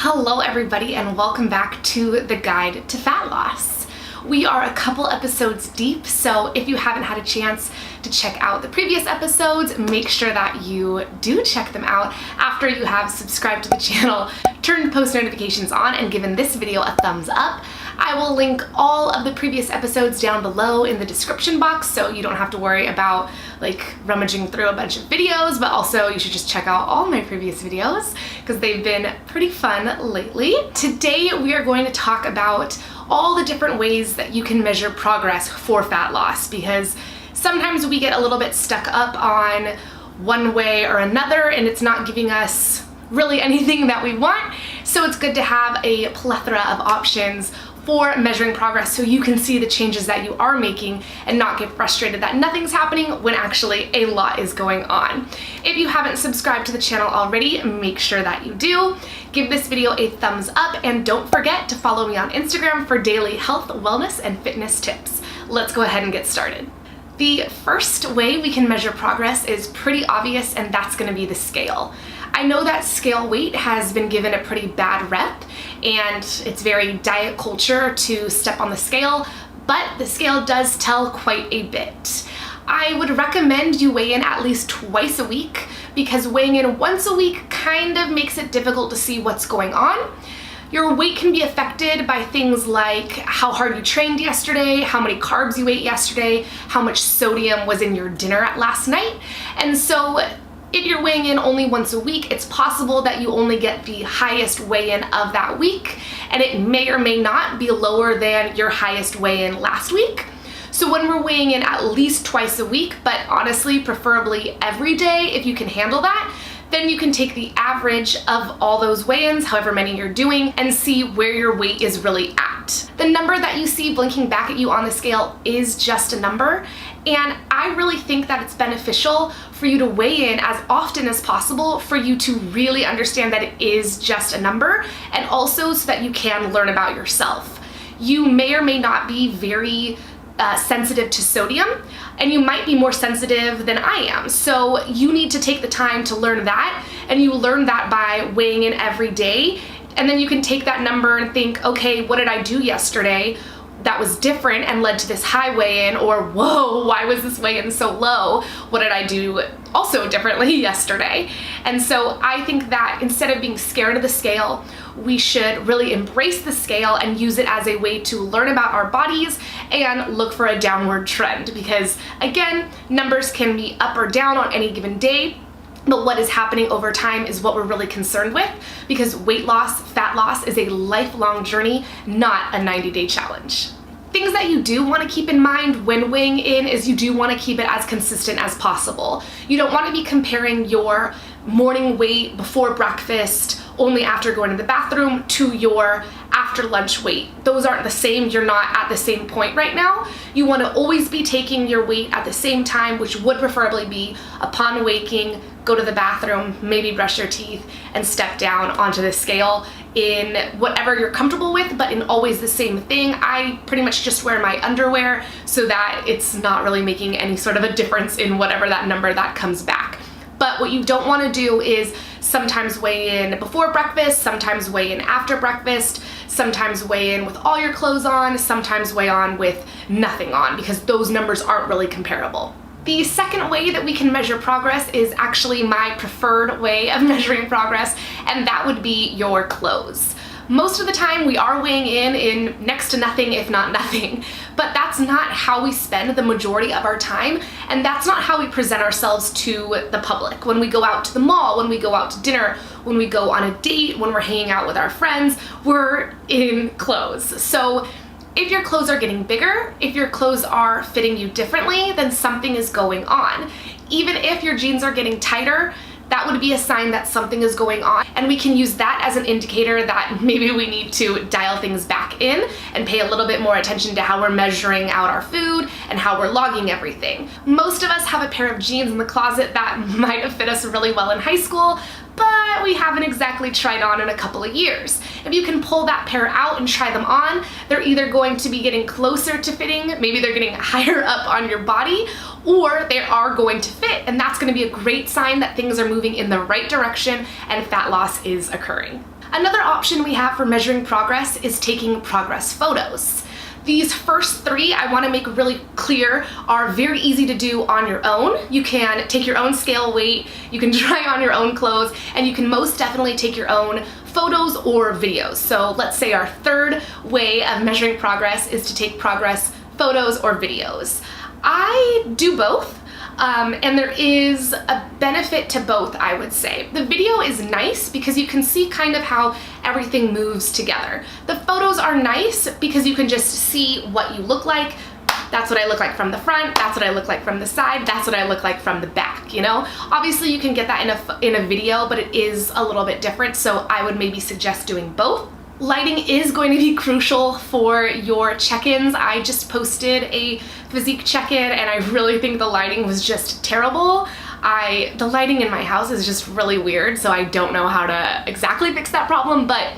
Hello everybody and welcome back to the Guide to Fat Loss. We are a couple episodes deep, so if you haven't had a chance to check out the previous episodes, make sure that you do check them out after you have subscribed to the channel, turned post notifications on, and given this video a thumbs up. I will link all of the previous episodes down below in the description box, so you don't have to worry about rummaging through a bunch of videos, but also you should just check out all my previous videos because they've been pretty fun lately. Today we are going to talk about all the different ways that you can measure progress for fat loss, because sometimes we get a little bit stuck up on one way or another and it's not giving us really anything that we want. So it's good to have a plethora of options for measuring progress so you can see the changes that you are making and not get frustrated that nothing's happening when actually a lot is going on. If you haven't subscribed to the channel already, make sure that you do. Give this video a thumbs up and don't forget to follow me on Instagram for daily health, wellness, and fitness tips. Let's go ahead and get started. The first way we can measure progress is pretty obvious, and that's going to be the scale. I know that scale weight has been given a pretty bad rep, and it's very diet culture to step on the scale, but the scale does tell quite a bit. I would recommend you weigh in at least twice a week, because weighing in once a week kind of makes it difficult to see what's going on. Your weight can be affected by things like how hard you trained yesterday, how many carbs you ate yesterday, how much sodium was in your dinner last night. And so if you're weighing in only once a week, it's possible that you only get the highest weigh-in of that week, and it may or may not be lower than your highest weigh-in last week. So when we're weighing in at least twice a week, but honestly, preferably every day if you can handle that, then you can take the average of all those weigh-ins, however many you're doing, and see where your weight is really at. The number that you see blinking back at you on the scale is just a number, and I really think that it's beneficial for you to weigh in as often as possible for you to really understand that it is just a number, and also so that you can learn about yourself. You may or may not be very sensitive to sodium, and you might be more sensitive than I am. So you need to take the time to learn that, and you learn that by weighing in every day. And then you can take that number and think, okay, what did I do yesterday that was different and led to this high weigh-in? Or whoa, why was this weigh-in so low? What did I do also differently yesterday? And so I think that instead of being scared of the scale, we should really embrace the scale and use it as a way to learn about our bodies and look for a downward trend, because again, numbers can be up or down on any given day, but what is happening over time is what we're really concerned with, because weight loss, fat loss is a lifelong journey, not a 90-day challenge. Things that you do want to keep in mind when weighing in is you do want to keep it as consistent as possible. You don't want to be comparing your morning weight before breakfast only after going to the bathroom to your after lunch weight. Those aren't the same. You're not at the same point right now. You want to always be taking your weight at the same time, which would preferably be upon waking, go to the bathroom, maybe brush your teeth, and step down onto the scale in whatever you're comfortable with, but in always the same thing. I pretty much just wear my underwear so that it's not really making any sort of a difference in whatever that number that comes back. But what you don't want to do is sometimes weigh in before breakfast, sometimes weigh in after breakfast, sometimes weigh in with all your clothes on, sometimes weigh on with nothing on, because those numbers aren't really comparable. The second way that we can measure progress is actually my preferred way of measuring progress, and that would be your clothes. Most of the time we are weighing in next to nothing, if not nothing, but that's not how we spend the majority of our time, and that's not how we present ourselves to the public. When we go out to the mall, when we go out to dinner, when we go on a date, when we're hanging out with our friends, we're in clothes. So if your clothes are getting bigger, if your clothes are fitting you differently, then something is going on. Even if your jeans are getting tighter, that would be a sign that something is going on, and we can use that as an indicator that maybe we need to dial things back in and pay a little bit more attention to how we're measuring out our food and how we're logging everything. Most of us have a pair of jeans in the closet that might have fit us really well in high school, but we haven't exactly tried on in a couple of years. If you can pull that pair out and try them on, they're either going to be getting closer to fitting, maybe they're getting higher up on your body, or they are going to fit, and that's going to be a great sign that things are moving in the right direction and fat loss is occurring. Another option we have for measuring progress is taking progress photos. These first three, I want to make really clear, are very easy to do on your own. You can take your own scale weight, you can try on your own clothes, and you can most definitely take your own photos or videos. So let's say our third way of measuring progress is to take progress photos or videos. I do both. And there is a benefit to both, I would say. The video is nice because you can see kind of how everything moves together. The photos are nice because you can just see what you look like. That's what I look like from the front, that's what I look like from the side, that's what I look like from the back, you know? Obviously you can get that in a video, but it is a little bit different, so I would maybe suggest doing both. Lighting is going to be crucial for your check-ins. I just posted a physique check-in and I really think the lighting was just terrible. The lighting in my house is just really weird, so I don't know how to exactly fix that problem, but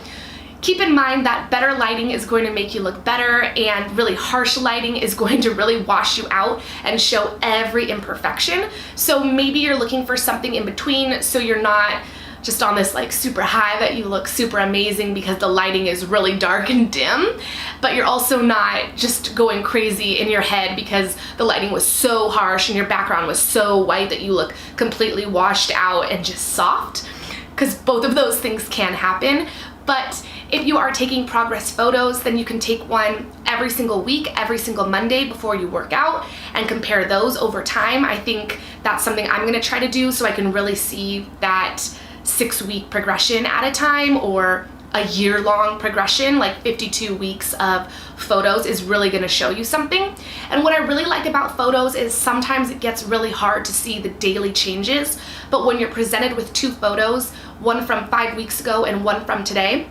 keep in mind that better lighting is going to make you look better, and really harsh lighting is going to really wash you out and show every imperfection. So maybe you're looking for something in between, so you're not just on this like super high that you look super amazing because the lighting is really dark and dim, but you're also not just going crazy in your head because the lighting was so harsh and your background was so white that you look completely washed out and just soft, because both of those things can happen. But if you are taking progress photos, then you can take one every single week, every single Monday before you work out, and compare those over time. I think that's something I'm gonna try to do so I can really see that 6-week progression at a time, or a year-long progression. Like 52 weeks of photos is really going to show you something. And what I really like about photos is sometimes it gets really hard to see the daily changes, but when you're presented with 2 photos, one from 5 weeks ago and one from today,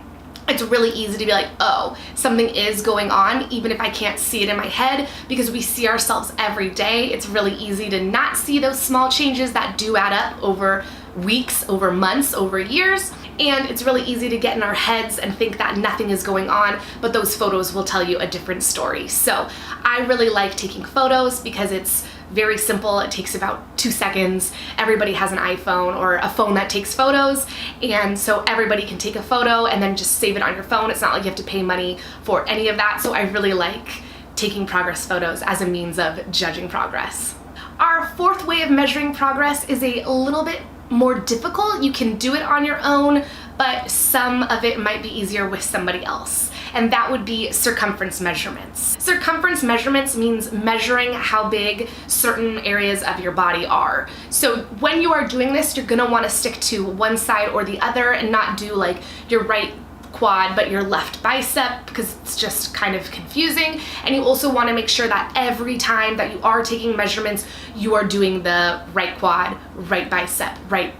it's really easy to be like, oh, something is going on, even if I can't see it in my head, because we see ourselves every day. It's really easy to not see those small changes that do add up over weeks, over months, over years. And it's really easy to get in our heads and think that nothing is going on, but those photos will tell you a different story. So I really like taking photos because it's very simple. It takes about 2 seconds. Everybody has an iPhone or a phone that takes photos, and so everybody can take a photo and then just save it on your phone. It's not like you have to pay money for any of that. So I really like taking progress photos as a means of judging progress. Our fourth way of measuring progress is a little bit more difficult. You can do it on your own, but some of it might be easier with somebody else, and that would be circumference measurements. Circumference measurements means measuring how big certain areas of your body are. So when you are doing this, you're gonna wanna stick to one side or the other and not do like your right quad but your left bicep, because it's just kind of confusing. And you also want to make sure that every time that you are taking measurements, you are doing the right quad, right bicep, right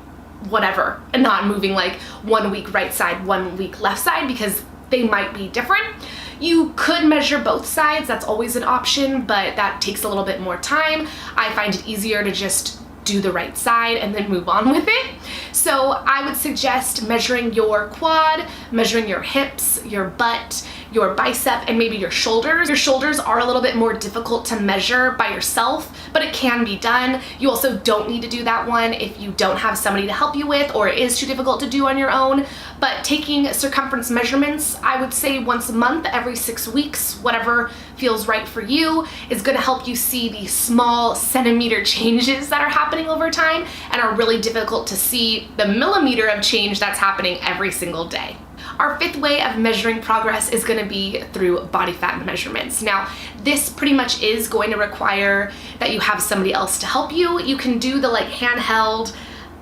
whatever, and not moving like 1 week right side, 1 week left side, because they might be different. You could measure both sides, that's always an option, but that takes a little bit more time. I find it easier to just do the right side and then move on with it. So I would suggest measuring your quad, measuring your hips, your butt, your bicep, and maybe your shoulders. Your shoulders are a little bit more difficult to measure by yourself, but it can be done. You also don't need to do that one if you don't have somebody to help you with, or it is too difficult to do on your own. But taking circumference measurements, I would say once a month, every 6 weeks, whatever feels right for you, is gonna help you see the small centimeter changes that are happening over time and are really difficult to see the millimeter of change that's happening every single day. Our fifth way of measuring progress is going to be through body fat measurements. Now, this pretty much is going to require that you have somebody else to help you. You can do the like handheld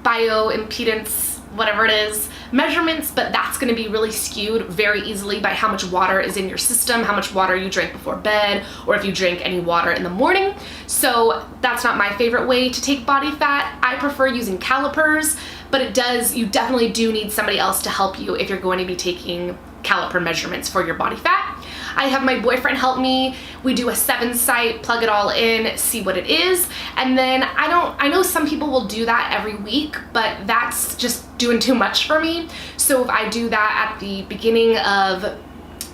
bioimpedance, whatever it is, measurements, but that's going to be really skewed very easily by how much water is in your system, how much water you drink before bed, or if you drink any water in the morning. So that's not my favorite way to take body fat. I prefer using calipers, but you definitely do need somebody else to help you if you're going to be taking caliper measurements for your body fat. I have my boyfriend help me. We do a 7-site, plug it all in, see what it is. And then I know some people will do that every week, but that's just doing too much for me. So if I do that at the beginning of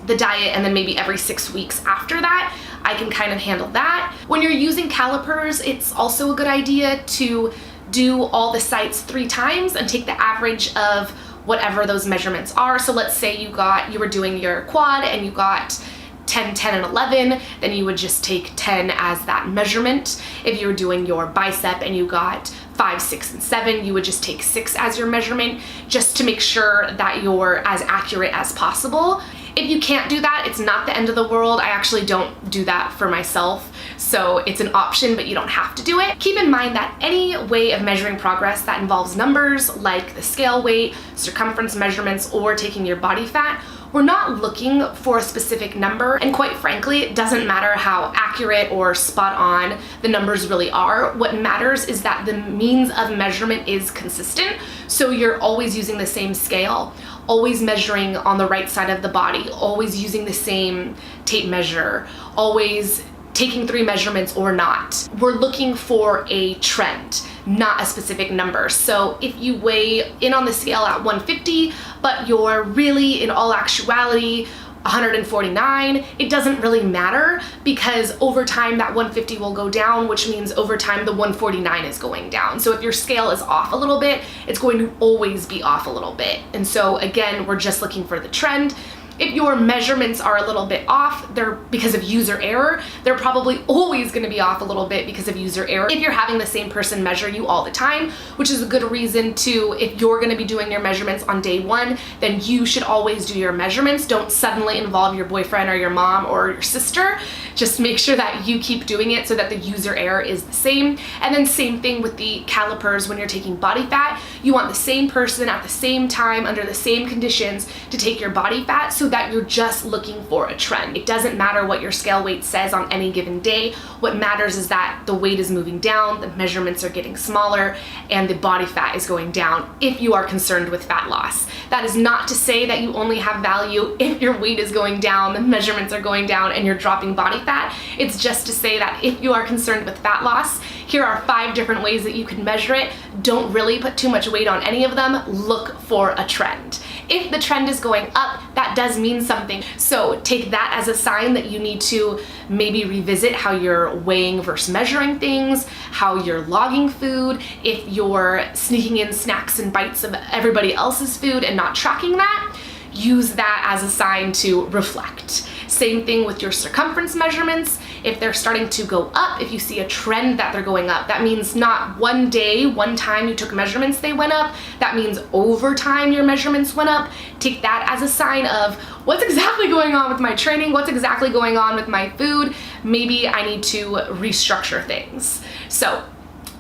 the diet and then maybe every 6 weeks after that, I can kind of handle that. When you're using calipers, it's also a good idea to do all the sites 3 times and take the average of whatever those measurements are. So let's say you were doing your quad and you got 10, 10, and 11, then you would just take 10 as that measurement. If you were doing your bicep and you got 5, 6, and 7, you would just take 6 as your measurement, just to make sure that you're as accurate as possible. If you can't do that, it's not the end of the world. I actually don't do that for myself, so it's an option, but you don't have to do it. Keep in mind that any way of measuring progress that involves numbers, like the scale weight, circumference measurements, or taking your body fat, we're not looking for a specific number, and quite frankly, it doesn't matter how accurate or spot on the numbers really are. What matters is that the means of measurement is consistent, so you're always using the same scale, always measuring on the right side of the body, always using the same tape measure, always taking 3 measurements or not. We're looking for a trend, not a specific number. So if you weigh in on the scale at 150, but you're really in all actuality 149, it doesn't really matter, because over time that 150 will go down, which means over time the 149 is going down. So if your scale is off a little bit, it's going to always be off a little bit. And so again, we're just looking for the trend. If your measurements are a little bit off, they're because of user error. They're probably always going to be off a little bit because of user error. If you're having the same person measure you all the time, which is a good reason to, if you're going to be doing your measurements on day 1, then you should always do your measurements. Don't suddenly involve your boyfriend or your mom or your sister. Just make sure that you keep doing it so that the user error is the same. And then same thing with the calipers when you're taking body fat. You want the same person at the same time under the same conditions to take your body fat, so that you're just looking for a trend. It doesn't matter what your scale weight says on any given day. What matters is that the weight is moving down, the measurements are getting smaller, and the body fat is going down if you are concerned with fat loss. That is not to say that you only have value if your weight is going down, the measurements are going down, and you're dropping body fat. It's just to say that if you are concerned with fat loss, here are 5 different ways that you can measure it. Don't really put too much weight on any of them. Look for a trend. If the trend is going up, that does mean something. So take that as a sign that you need to maybe revisit how you're weighing versus measuring things, how you're logging food, if you're sneaking in snacks and bites of everybody else's food and not tracking that. Use that as a sign to reflect. Same thing with your circumference measurements. If they're starting to go up, if you see a trend that they're going up, that means not one day, one time you took measurements, they went up. That means over time your measurements went up. Take that as a sign of what's exactly going on with my training, what's exactly going on with my food. Maybe I need to restructure things. So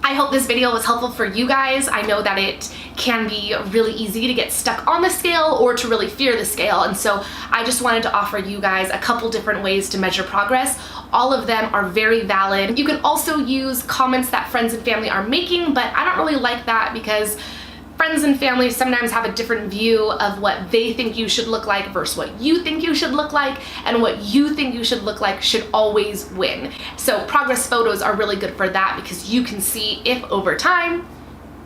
I hope this video was helpful for you guys. I know that it can be really easy to get stuck on the scale or to really fear the scale, and so I just wanted to offer you guys a couple different ways to measure progress. All of them are very valid. You can also use comments that friends and family are making, but I don't really like that because friends and family sometimes have a different view of what they think you should look like versus what you think you should look like, and what you think you should look like should always win. So progress photos are really good for that, because you can see if over time,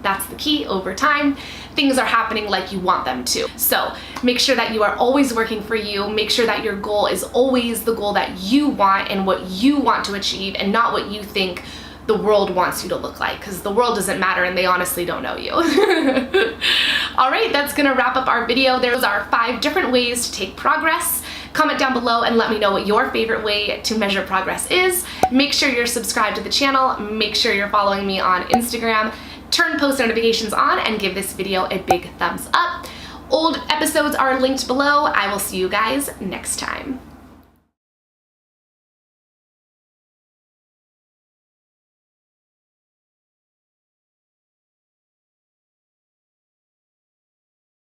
that's the key, over time, things are happening like you want them to. So make sure that you are always working for you. Make sure that your goal is always the goal that you want and what you want to achieve, and not what you think the world wants you to look like, because the world doesn't matter and they honestly don't know you. All right, that's gonna wrap up our video. Those are 5 different ways to take progress. Comment down below and let me know what your favorite way to measure progress is. Make sure you're subscribed to the channel. Make sure you're following me on Instagram. Turn post notifications on and give this video a big thumbs up. Old episodes are linked below. I will see you guys next time.